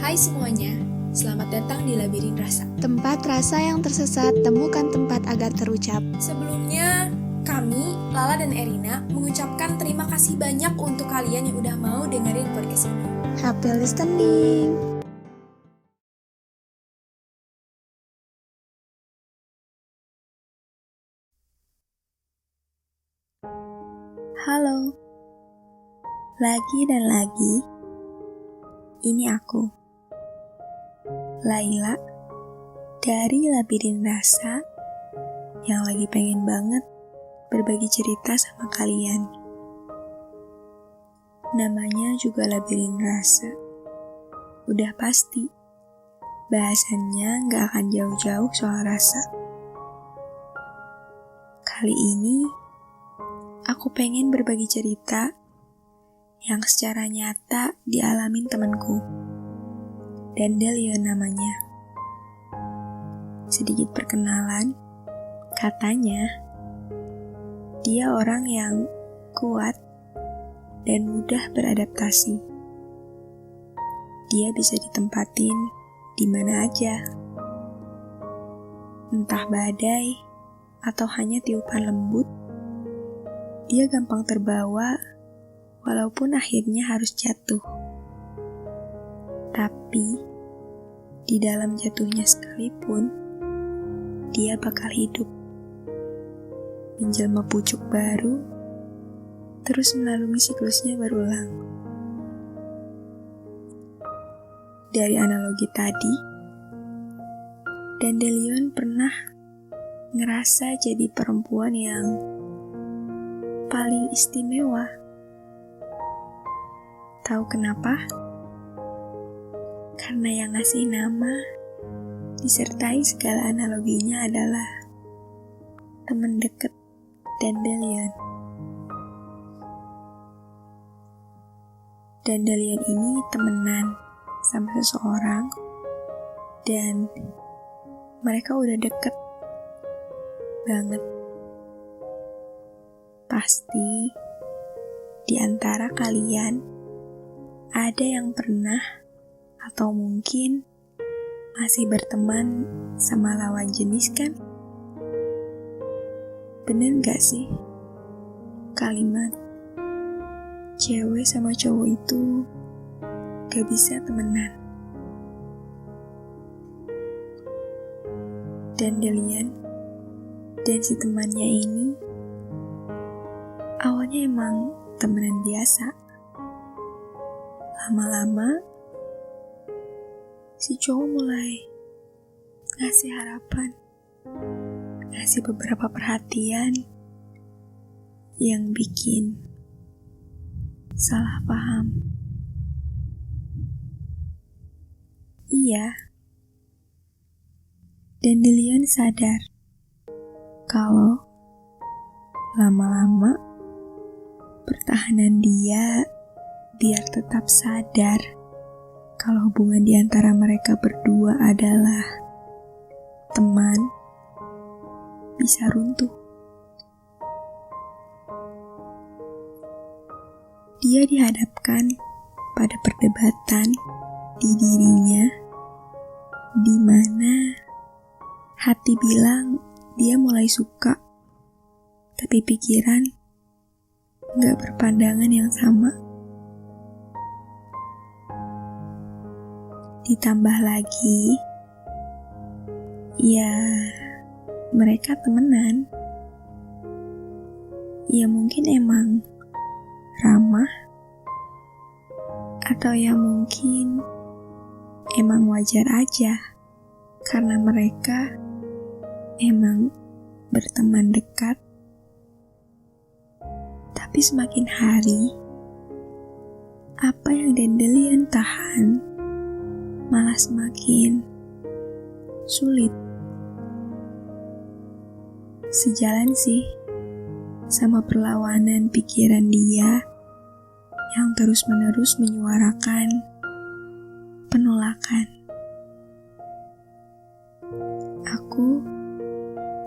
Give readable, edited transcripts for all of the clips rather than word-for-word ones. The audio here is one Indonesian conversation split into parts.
Hai semuanya, selamat datang di Labirin Rasa. Tempat rasa yang tersesat, temukan tempat agar terucap. Sebelumnya, kami, Lala dan Erina, mengucapkan terima kasih banyak untuk kalian yang udah mau dengerin podcast ini. Happy listening. Halo, lagi dan lagi, ini aku, Laila, dari Labirin Rasa, yang lagi pengen banget berbagi cerita sama kalian. Namanya juga Labirin Rasa, udah pasti, bahasannya gak akan jauh-jauh soal rasa. Kali ini, aku pengen berbagi cerita yang secara nyata dialamin temanku. Dandelion namanya. Sedikit perkenalan, katanya dia orang yang kuat dan mudah beradaptasi. Dia bisa ditempatin di mana aja. Entah badai atau hanya tiupan lembut, dia gampang terbawa walaupun akhirnya harus jatuh. Tapi di dalam jatuhnya sekalipun, dia bakal hidup. Menjelma pucuk baru, terus melalui siklusnya berulang. Dari analogi tadi, Dandelion pernah ngerasa jadi perempuan yang paling istimewa. Tahu kenapa? Karena yang ngasih nama disertai segala analoginya adalah teman deket Dandelion. Dandelion ini temenan sama seseorang dan mereka udah deket banget. Pasti di antara kalian ada yang pernah atau mungkin masih berteman sama lawan jenis kan? Bener gak sih kalimat cewek sama cowok itu gak bisa temenan? Dandelion dan si temannya ini awalnya emang temenan biasa. Lama-lama si cowok mulai ngasih harapan, ngasih beberapa perhatian yang bikin salah paham. Iya, Dandelion sadar kalau lama-lama pertahanan dia biar tetap sadar kalau hubungan di antara mereka berdua adalah teman, bisa runtuh. Dia dihadapkan pada perdebatan di dirinya, di mana hati bilang dia mulai suka, tapi pikiran gak berpandangan yang sama. Ditambah lagi, ya mereka temenan. Ya mungkin emang ramah, atau ya mungkin emang wajar aja, karena mereka emang berteman dekat. Tapi semakin hari, apa yang Dandelion tahan malah semakin sulit. Sejalan sih sama perlawanan pikiran dia yang terus-menerus menyuarakan penolakan. Aku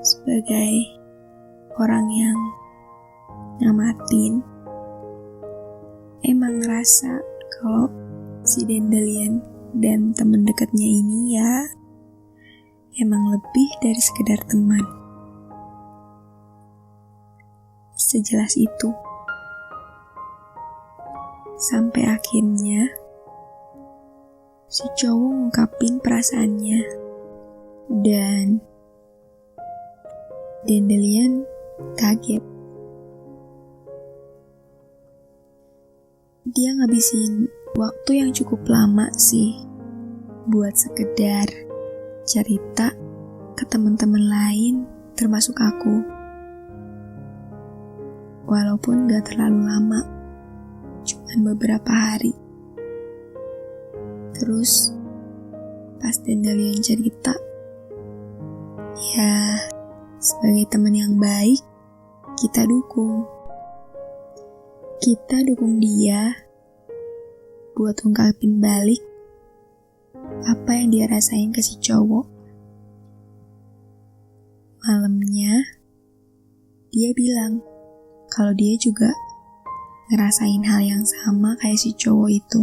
sebagai orang yang ngamatin emang ngerasa kalau si Dandelion dan teman dekatnya ini ya emang lebih dari sekedar teman. Sejelas itu. Sampai akhirnya si cowok ngungkapin perasaannya dan Dandelion kaget. Dia ngabisin waktu yang cukup lama sih buat sekedar cerita ke teman-teman lain termasuk aku. Walaupun gak terlalu lama, cuman beberapa hari. Terus pas Dandelion cerita, ya sebagai teman yang baik, kita dukung. Kita dukung dia buat ungkapin balik apa yang dia rasain ke si cowok. Malamnya, dia bilang kalau dia juga ngerasain hal yang sama kayak si cowok itu.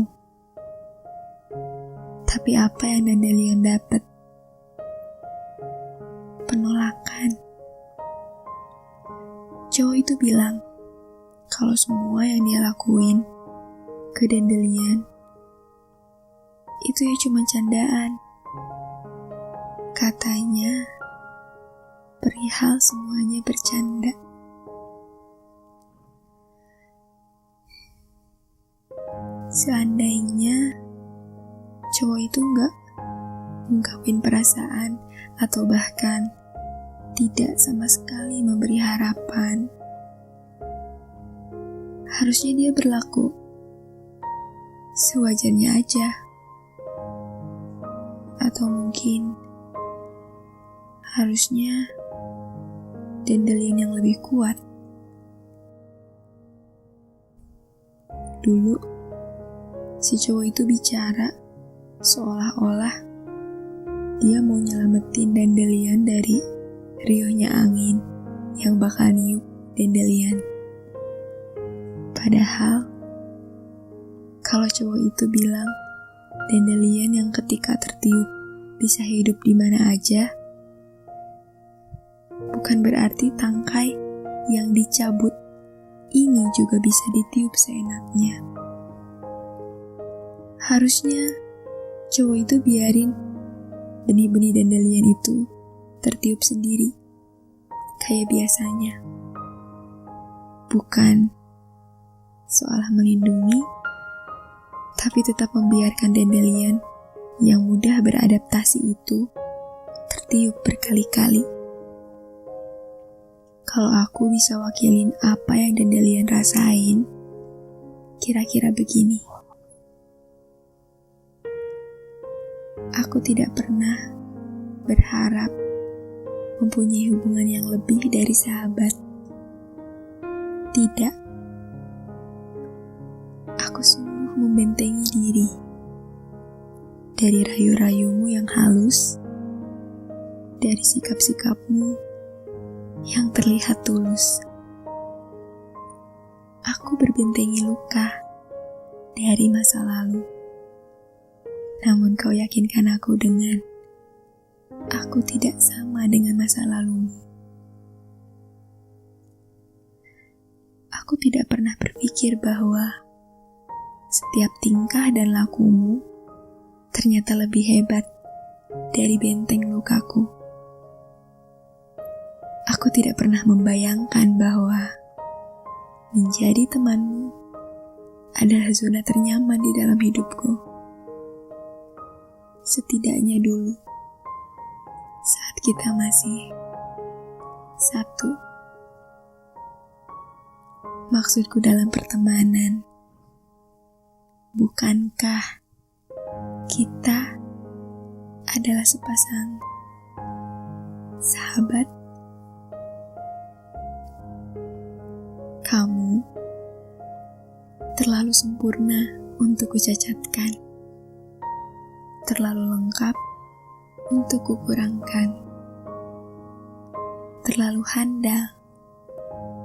Tapi apa yang Dandelion dapet? Penolakan. Cowok itu bilang kalau semua yang dia lakuin ke Dandelion itu ya cuma candaan. Katanya perihal semuanya bercanda. Seandainya cowok itu nggak ungkapin perasaan atau bahkan tidak sama sekali memberi harapan, harusnya dia berlaku sewajarnya aja. Atau mungkin harusnya Dandelion yang lebih kuat. Dulu si cowok itu bicara seolah-olah dia mau nyelamatin Dandelion dari riuhnya angin yang bakal niup Dandelion. Padahal kalau cowok itu bilang Dandelion yang ketika tertiup bisa hidup di mana aja, bukan berarti tangkai yang dicabut ini juga bisa ditiup seenaknya. Harusnya cowok itu biarin benih-benih Dandelion itu tertiup sendiri kayak biasanya. Bukan seolah melindungi, tapi tetap membiarkan Dandelion yang mudah beradaptasi itu tertiup berkali-kali. Kalau aku bisa wakilin apa yang Dandelion rasain, kira-kira begini. Aku tidak pernah berharap mempunyai hubungan yang lebih dari sahabat. Tidak. Aku sungguh membentengi diri dari rayu-rayumu yang halus, dari sikap-sikapmu yang terlihat tulus. Aku berbentengi luka dari masa lalu. Namun kau yakinkan aku dengan aku tidak sama dengan masa lalumu. Aku tidak pernah berpikir bahwa setiap tingkah dan lakumu ternyata lebih hebat dari benteng lukaku. Aku tidak pernah membayangkan bahwa menjadi temanmu adalah zona ternyaman di dalam hidupku. Setidaknya dulu, saat kita masih satu. Maksudku dalam pertemanan, bukankah kita adalah sepasang sahabat? Kamu terlalu sempurna untuk kucacatkan, terlalu lengkap untuk kukurangkan, terlalu handal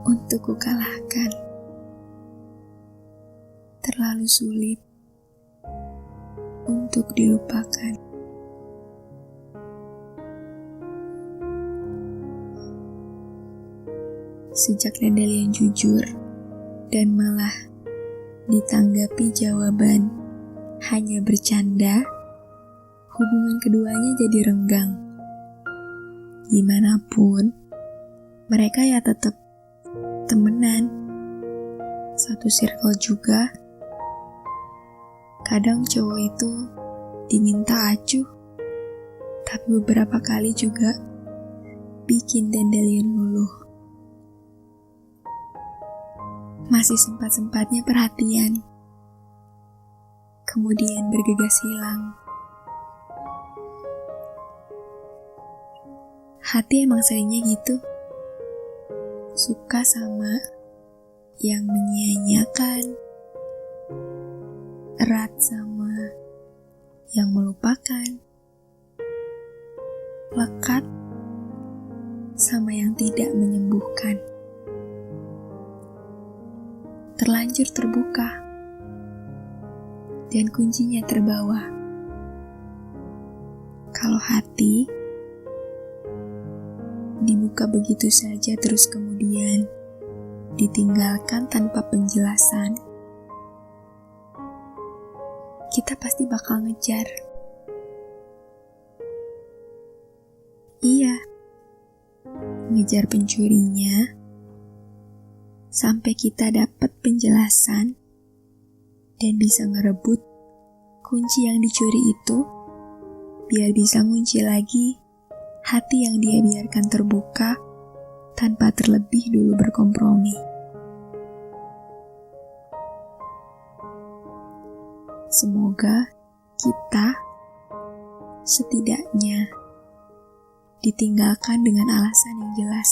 untuk kukalahkan, terlalu sulit untuk untuk dilupakan. Sejak Dandelion jujur dan malah ditanggapi jawaban hanya bercanda, hubungan keduanya jadi renggang. Gimana pun, mereka ya tetap temenan, satu circle juga. Kadang cowok itu diminta acuh, tapi beberapa kali juga bikin Dandelion luluh. Masih sempat-sempatnya perhatian, kemudian bergegas hilang. Hati emang seringnya gitu, suka sama yang menyia-nyiakan, erat sama yang melupakan, lekat sama yang tidak menyembuhkan, terlanjur terbuka, dan kuncinya terbawa. Kalau hati dibuka begitu saja terus kemudian ditinggalkan tanpa penjelasan, kita pasti bakal ngejar. Iya, ngejar pencurinya sampai kita dapat penjelasan dan bisa ngerebut kunci yang dicuri itu, biar bisa ngunci lagi hati yang dia biarkan terbuka tanpa terlebih dulu berkompromi. Semoga kita setidaknya ditinggalkan dengan alasan yang jelas.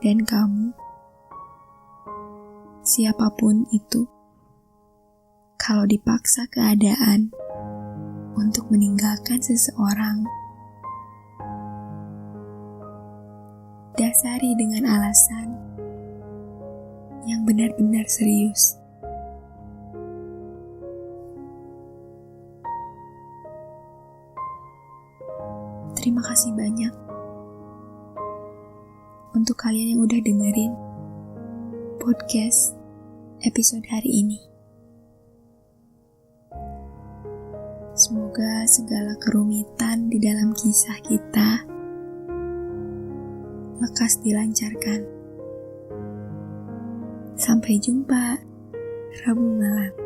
Dan kamu, siapapun itu, kalau dipaksa keadaan untuk meninggalkan seseorang, dasari dengan alasan yang benar-benar serius. Terima kasih banyak untuk kalian yang udah dengerin podcast episode hari ini. Semoga segala kerumitan di dalam kisah kita lekas dilancarkan. Sampai jumpa Rabu malam.